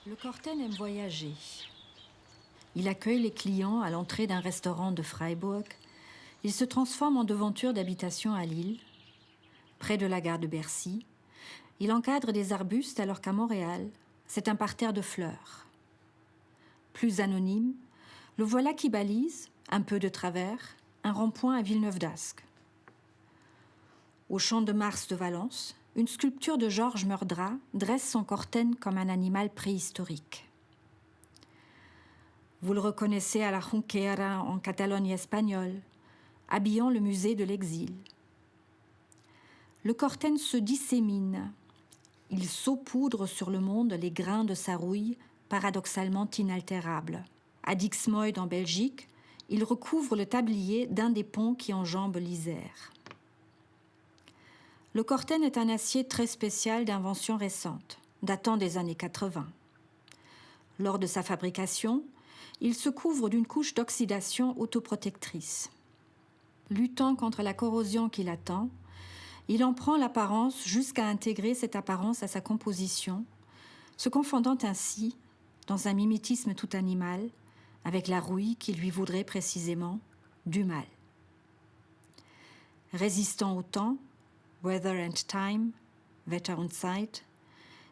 Le Corten aime voyager. Il accueille les clients à l'entrée d'un restaurant de Freiburg. Il se transforme en devanture d'habitation à Lille, près de la gare de Bercy. Il encadre des arbustes alors qu'à Montréal, c'est un parterre de fleurs. Plus anonyme, le voilà qui balise, un peu de travers, un rond-point à Villeneuve-d'Ascq. Au Champ de Mars de Valence, une sculpture de Georges Murdra dresse son Corten comme un animal préhistorique. Vous le reconnaissez à la Junquera en Catalogne espagnole, habillant le musée de l'exil. Le Corten se dissémine. Il saupoudre sur le monde les grains de sa rouille, paradoxalement inaltérables. À Dixmude en Belgique, il recouvre le tablier d'un des ponts qui enjambent l'Isère. Le Corten est un acier très spécial d'invention récente, datant des années 80. Lors de sa fabrication, il se couvre d'une couche d'oxydation autoprotectrice. Luttant contre la corrosion qui l'attend, il en prend l'apparence jusqu'à intégrer cette apparence à sa composition, se confondant ainsi, dans un mimétisme tout animal, avec la rouille qui lui vaudrait précisément du mal. Résistant au temps, weather and time, Wetter und Zeit,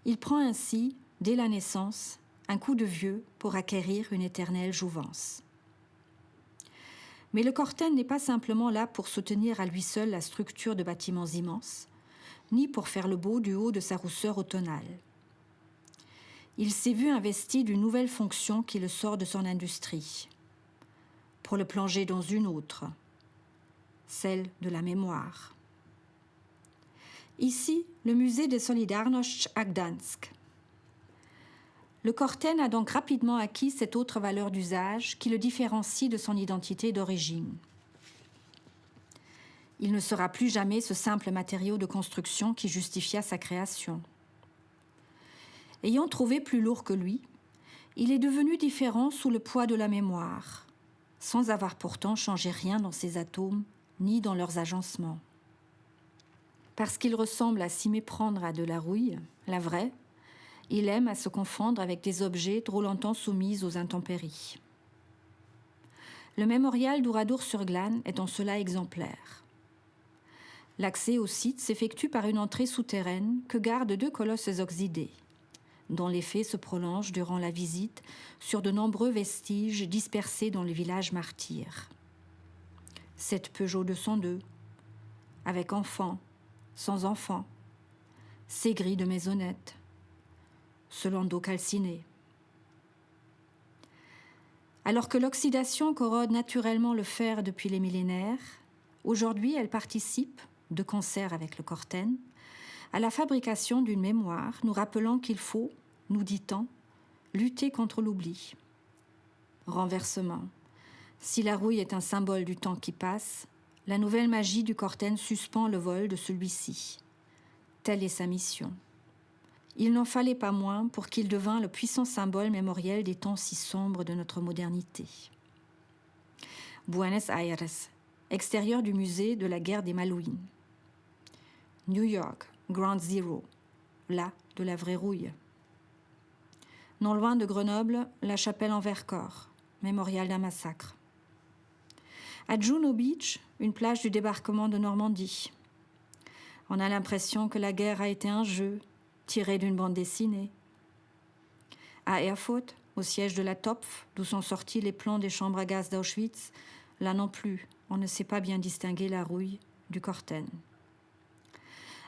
il prend ainsi, dès la naissance, un coup de vieux pour acquérir une éternelle jouvence. Mais le Corten n'est pas simplement là pour soutenir à lui seul la structure de bâtiments immenses, ni pour faire le beau du haut de sa rousseur automnale. Il s'est vu investi d'une nouvelle fonction qui le sort de son industrie, pour le plonger dans une autre, celle de la mémoire. Ici, le musée de Solidarność à Gdańsk. Le Corten a donc rapidement acquis cette autre valeur d'usage qui le différencie de son identité d'origine. Il ne sera plus jamais ce simple matériau de construction qui justifia sa création. Ayant trouvé plus lourd que lui, il est devenu différent sous le poids de la mémoire, sans avoir pourtant changé rien dans ses atomes ni dans leurs agencements. Parce qu'il ressemble à s'y méprendre à de la rouille, la vraie, il aime à se confondre avec des objets trop longtemps soumis aux intempéries. Le mémorial d'Ouradour-sur-Glane est en cela exemplaire. L'accès au site s'effectue par une entrée souterraine que gardent deux colosses oxydés, dont l'effet se prolonge durant la visite sur de nombreux vestiges dispersés dans le village martyr. 7 Peugeot 202, avec enfants, sans enfants, ces grilles de maisonnettes, ce landau calciné. Alors que l'oxydation corrode naturellement le fer depuis les millénaires, aujourd'hui elle participe, de concert avec le Corten, à la fabrication d'une mémoire nous rappelant qu'il faut, nous dit-on, lutter contre l'oubli. Renversement. Si la rouille est un symbole du temps qui passe, la nouvelle magie du Corten suspend le vol de celui-ci. Telle est sa mission. Il n'en fallait pas moins pour qu'il devînt le puissant symbole mémoriel des temps si sombres de notre modernité. Buenos Aires, extérieur du musée de la guerre des Malouines. New York, Ground Zero, là de la vraie rouille. Non loin de Grenoble, la chapelle en Vercors, mémorial d'un massacre. À Juno Beach, une plage du débarquement de Normandie. On a l'impression que la guerre a été un jeu, tiré d'une bande dessinée. À Erfurt, au siège de la Topf, d'où sont sortis les plans des chambres à gaz d'Auschwitz, là non plus, on ne sait pas bien distinguer la rouille du Corten.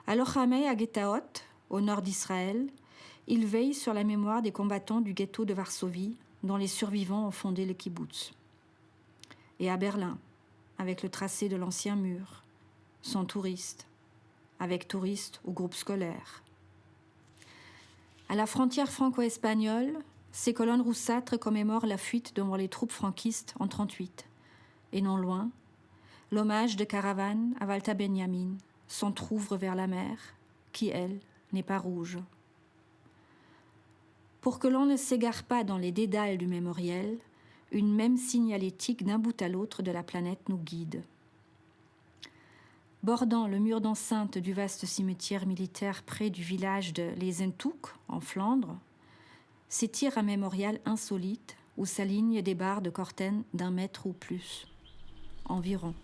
À Lochamey, à Getaot, au nord d'Israël, il veille sur la mémoire des combattants du ghetto de Varsovie, dont les survivants ont fondé le kibbutz. Et à Berlin, avec le tracé de l'ancien mur, sans touristes, avec touristes ou groupes scolaires. À la frontière franco-espagnole, ces colonnes roussâtres commémorent la fuite devant les troupes franquistes en 1938. Et non loin, l'hommage de caravane à Walter Benjamin s'entr'ouvre vers la mer, qui, elle, n'est pas rouge. Pour que l'on ne s'égare pas dans les dédales du mémoriel, une même signalétique d'un bout à l'autre de la planète nous guide. Bordant le mur d'enceinte du vaste cimetière militaire près du village de Lezentouk, en Flandre, s'étire un mémorial insolite où s'alignent des barres de Corten d'1 mètre ou plus, environ.